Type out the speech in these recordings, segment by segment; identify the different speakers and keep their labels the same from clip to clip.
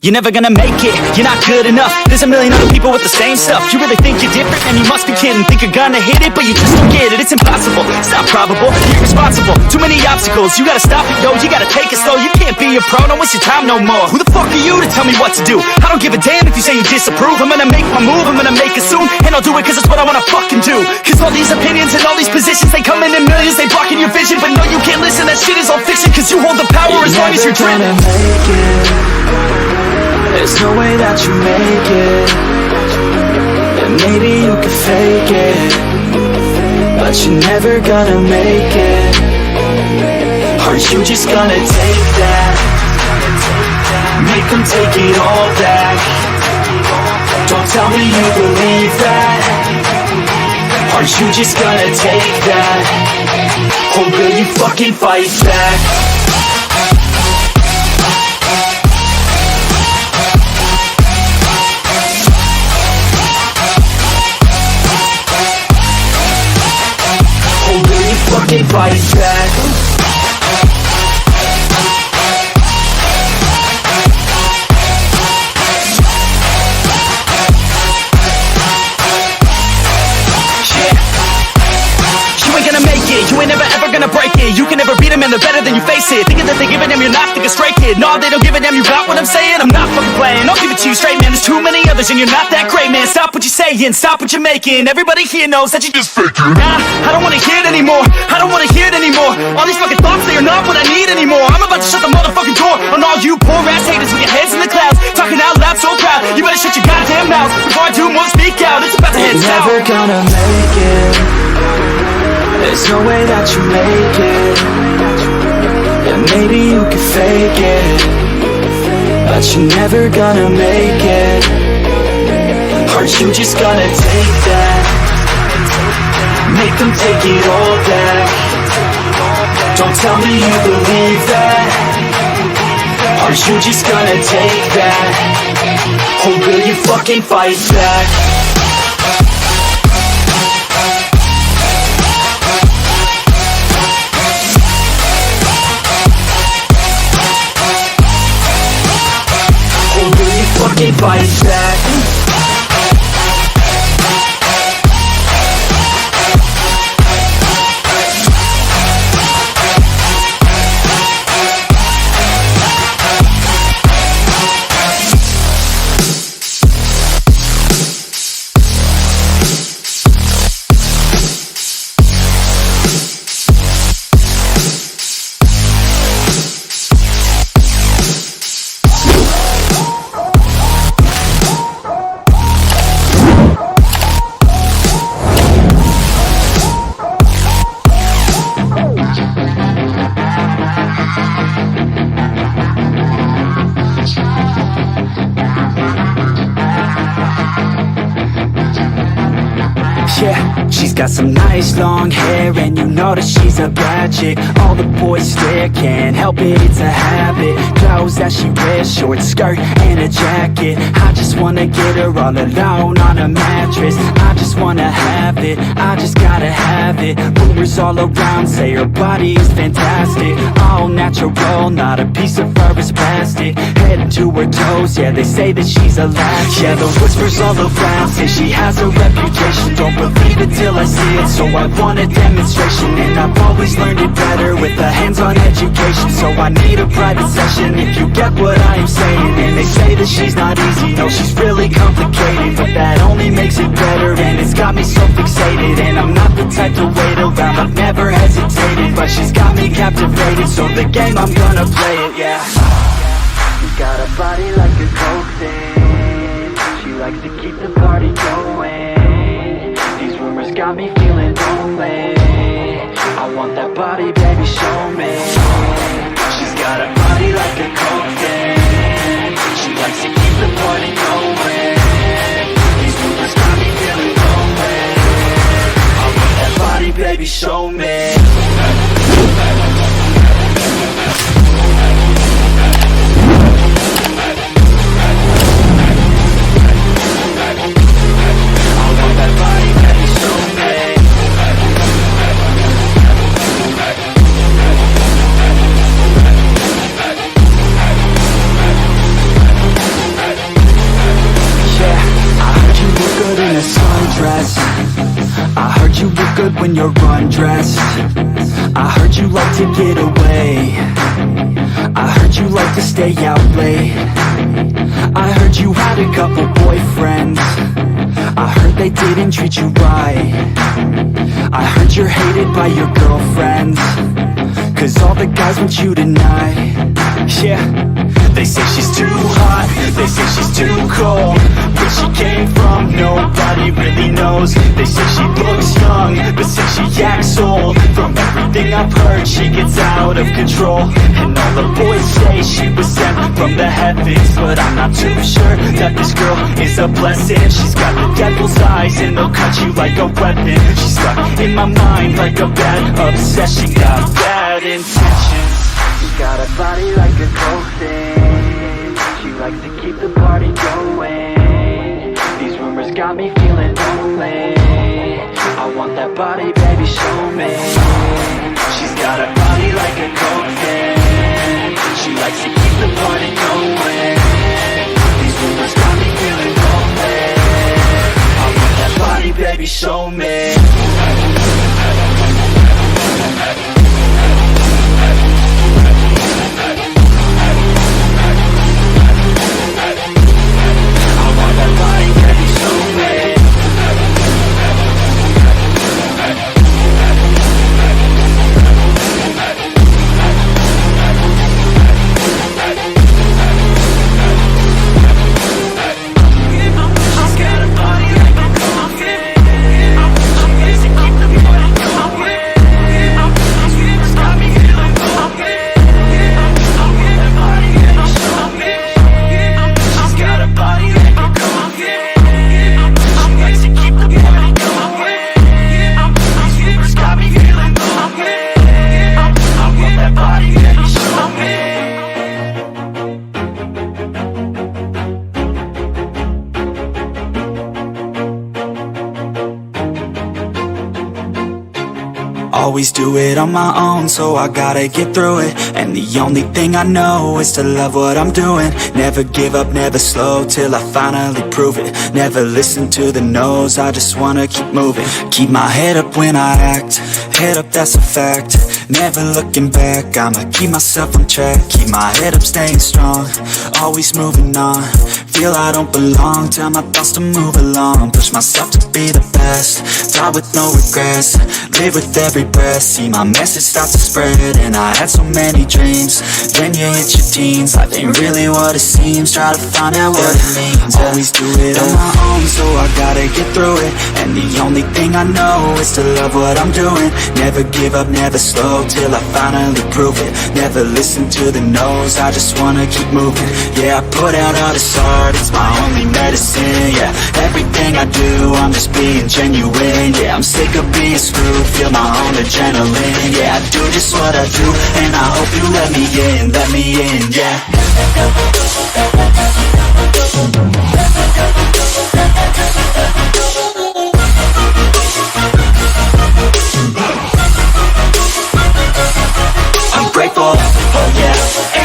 Speaker 1: You're never gonna make it, you're not good enough. There's a million other people with the same stuff. You really think you're different? And you must be kidding. Think you're gonna hit it, but you just don't get it. It's impossible, it's not probable, you're irresponsible. Too many obstacles, you gotta stop it, yo. You gotta take it slow, you can't be a pro. Don't waste your time no more. Who the fuck are you to tell me what to do? I don't give a damn if you say you disapprove. I'm gonna make my move, I'm gonna make it soon. And I'll do it cause it's what I wanna fucking do. Cause all these opinions and all these positions, they come in millions, they blocking your vision. But no, you can't listen, that shit is all fiction. Cause you hold the power as long as you're dreaming.
Speaker 2: There's no way that you make it. And maybe you can fake it, but you're never gonna make it. Aren't you just gonna take that? Make them take it all back. Don't tell me you believe that. Aren't you just gonna take that? Or will you fucking fight back? Fucking fight back. You ain't gonna make it, you ain't never ever gonna break it. You can never beat them and they're better than you face it. Thinking that they give a damn, you're not thinking straight, kid. No, they don't give a damn, you got what I'm saying? I'm not fucking playing, I'll give it to you straight, man. There's too many others and you're not that great, man. Stop what you're saying, stop what you're making. Everybody here knows that you just faking. Nah, I don't wanna hear it anymore, I don't wanna hear it anymore. All these fucking thoughts, they are not what I need anymore. I'm about to shut the motherfucking door on all you poor ass haters with your heads in the clouds, talking out loud so proud. You better shut your goddamn mouth before I do more, speak out. It's about to head south. You're never gonna make it. There's no way that you make it. And maybe you can fake it, but you're never gonna make it. Aren't you just gonna take that? Make them take it all back. Don't tell me you believe that. Aren't you just gonna take that? Or will you fucking fight back? Fucking fight back. Yeah, she's got some nice long hair, and you know that she's a bad chick. All the boys stare, can't help it, it's a habit. Clothes that she wears, short skirt and a jacket. I just wanna get her all alone on a mattress. I just wanna have it, I just gotta have it. Rumors all around say her body is fantastic. All natural, not a piece of fur is plastic. Head to her toes, yeah, they say that she's a latch. Yeah, the whispers all around say she has a reputation. Don't believe it till I see it, so I want a demonstration. And I've always learned it better with a hands-on education. So I need a private session if you get what I am saying. And they say that she's not easy, no, she's really complicated. But that only makes it better, and it's got me so fixated. And I'm not the type to wait around, I've never hesitated. But she's got me captivated, so the game, I'm gonna play it, yeah. She's got a body like a coke thing. She likes to keep the party going. These rumors got me feeling lonely. I want that body, baby, show me. She's got a body like a coke thing. She likes to keep the party going. These rumors got me feeling lonely. I want that body, baby, show me. undress. I heard you look good when you're undressed. I heard you like to get away. I heard you like to stay out late. I heard you had a couple boyfriends. I heard they didn't treat you right. I heard you're hated by your girlfriends, 'cause all the guys want you tonight. Yeah. They say she's too hot, they say she's too cold. Where she came from, nobody really knows. They say she looks young, but say she acts old. From everything I've heard, she gets out of control. And all the boys say she was sent from the heavens, but I'm not too sure that this girl is a blessing. She's got the devil's eyes and they'll cut you like a weapon. She's stuck in my mind like a bad obsession. Got bad intentions. She's got a body like a coffin. She likes to keep the party going. These rumors got me feeling lonely. I want that body, baby, show me. She's got a body like a coffin. She likes to keep the party going. These rumors got me feeling lonely. I want that body, baby, show me. Always do it on my own, so I gotta get through it. And the only thing I know is to love what I'm doing. Never give up, never slow, till I finally prove it. Never listen to the no's, I just wanna keep moving. Keep my head up when I act, head up, that's a fact. Never looking back, I'ma keep myself on track. Keep my head up, staying strong, always moving on. Feel I don't belong, tell my thoughts to move along. Push myself to be the best, die with no regrets. Live with every breath, see my message start to spread. And I had so many dreams, then you hit your teens. Life ain't really what it seems, try to find out what it means. Always do it on my own, so I gotta get through it. And the only thing I know is to love what I'm doing. Never give up, never slow, till I finally prove it. Never listen to the no's, I just wanna keep moving. Yeah, I put out all this art, it's my only medicine. Yeah, everything I do, I'm just being genuine. Yeah, I'm sick of being screwed, feel my own adrenaline. Yeah, I do just what I do, and I hope you let me in, yeah. I'm grateful, oh yeah,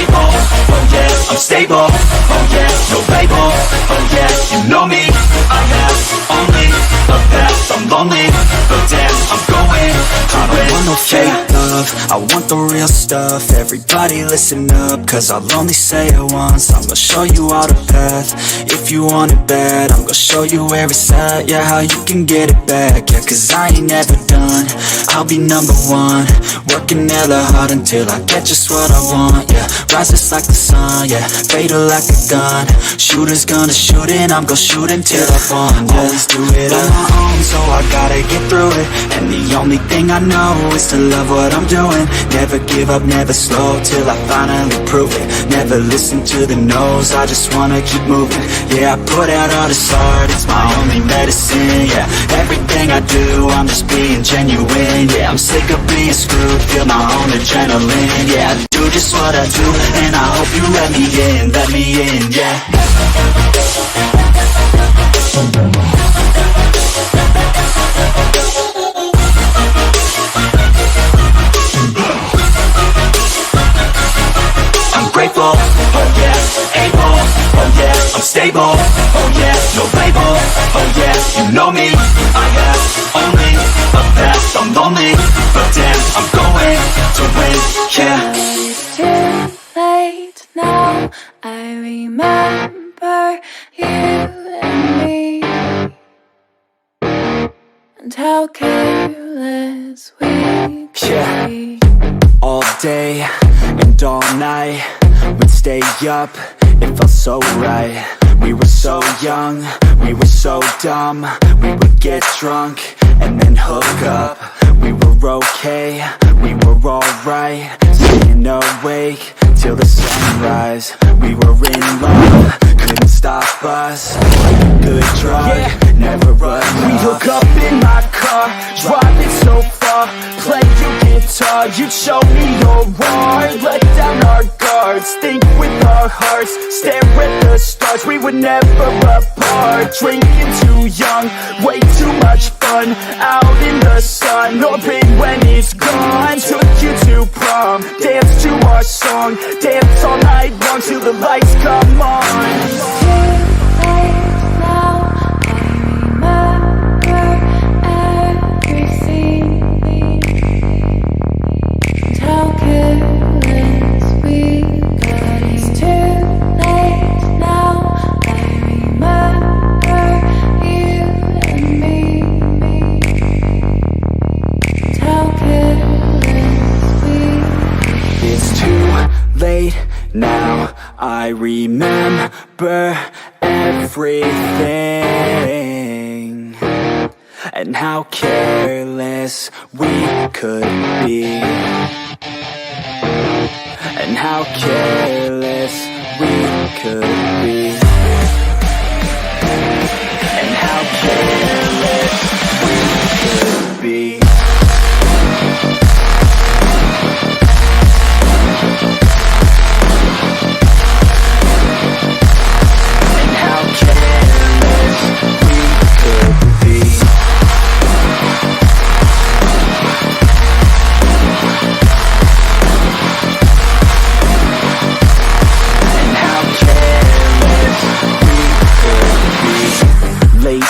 Speaker 2: able, oh yeah, I'm stable, oh yeah, no label, oh yeah, you know me, I have only a path, I'm lonely, but damn, I'm going, I don't want no fake love, I want the real stuff. Everybody listen up, cause I'll only say it once. I'm gonna show you all the path, if you want it bad. I'm gonna show you where it's at, yeah, how you can get it back. Yeah, cause I ain't never done, I'll be number one. Working hella hard until I get just what I want, yeah. Rises like the sun, yeah, fatal like a gun. Shooter's gonna shoot and I'm gonna shoot until I fall, yeah. Always do it on my own, so I gotta get through it. And the only thing I know is to love what I'm doing. Never give up, never slow, till I finally prove it. Never listen to the no's, I just wanna keep moving. Yeah, I put out all this art, it's my only medicine. Yeah, everything I do, I'm just being genuine. Yeah, I'm sick of being screwed, feel my own adrenaline. Yeah, I do just what I do, and I hope you let me in, yeah. I'm grateful, oh yeah, able, oh yeah, I'm stable, oh yeah, no label, oh yeah, you know me, I have only a past. I'm lonely, but damn, I'm going to win, yeah.
Speaker 3: It's too late now, I remember you and me, and how careless we could be.
Speaker 2: All day and all night, we'd stay up, it felt so right. We were so young, we were so dumb. We would get drunk and then hook up. We were okay, we were alright, staying awake till the sunrise. We were in love, couldn't stop us, like a good drug, never enough.
Speaker 1: We'd hook up in my car, driving so far, play your guitar, you'd show me your art, let down our guards, think with our hearts, stare at the stars. We were never apart, drinking too young, way too much fun, out in the sun, orbit when it's gone. Took you to prom, dance to our song, dance all night long till the lights come on.
Speaker 2: Now I remember everything, and how careless we could be, and how careless we could be, and how careless we could be.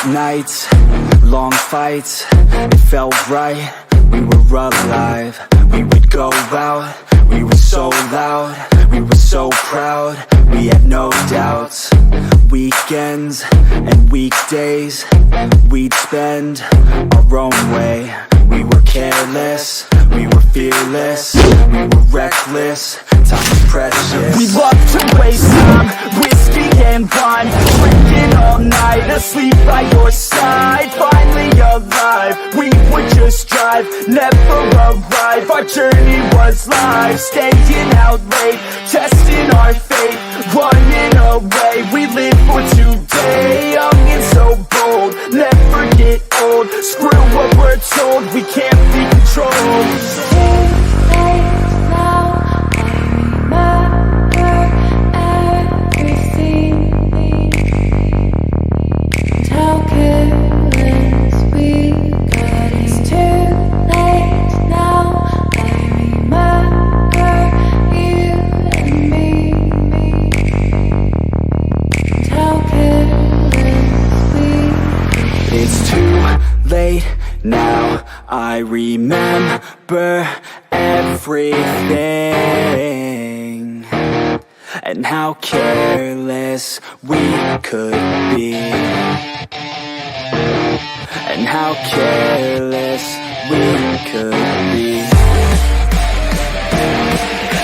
Speaker 2: Nights, long fights, it felt right, we were alive. We would go out, we were so loud, we were so proud, we had no doubts. Weekends and weekdays, we'd spend our own way. We were careless, we were fearless, we were reckless, time was precious.
Speaker 1: We loved to waste time, whiskey and wine, drinking all night, asleep by your side. Finally alive, we would just drive, never arrive. Our journey was life, staying out late, testing our fate, running away. We live for today, young and so bold, never get old. Screw what we're told, we can't be controlled.
Speaker 2: Now I remember everything, and how careless we could be, and how careless we could be,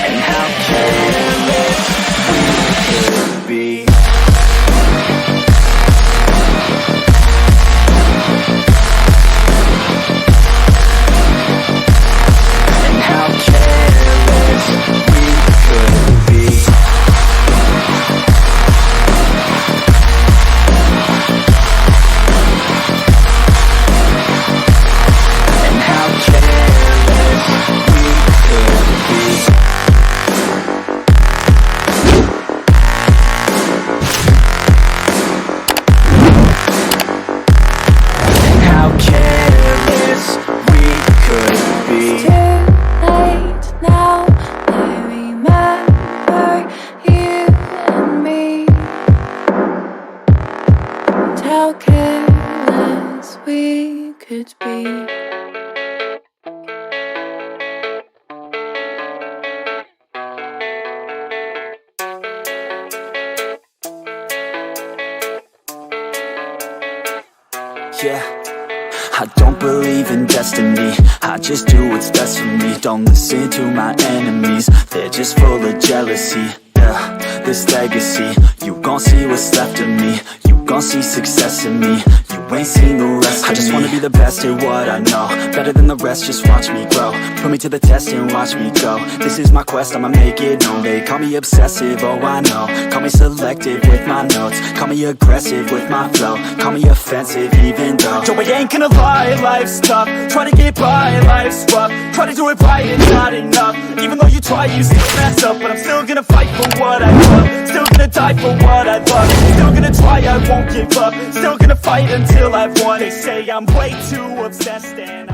Speaker 2: and how careless we could be.
Speaker 3: How careless as we could be.
Speaker 2: Yeah, I don't believe in destiny, I just do what's best for me. Don't listen to my enemies, they're just full of jealousy. Yeah, this legacy, you gon' see what's left of me. You gon' see success in me, you ain't seen the rest of me. I just wanna be the best at what I know, better than the rest, just watch me grow. Put me to the test and watch me go. This is my quest, I'ma make it known. They call me obsessive, oh I know. Call me selective with my notes, call me aggressive with my flow, call me offensive even though
Speaker 1: Yo, I ain't gonna lie, life's tough. Try to get by, life's rough. Try to do it right and not enough. Even though you try, you still mess up. But I'm still gonna fight for what I love. Still gonna die for what I love. Still gonna try, I won't give up. Still gonna fight until I've won. They say I'm way too obsessed and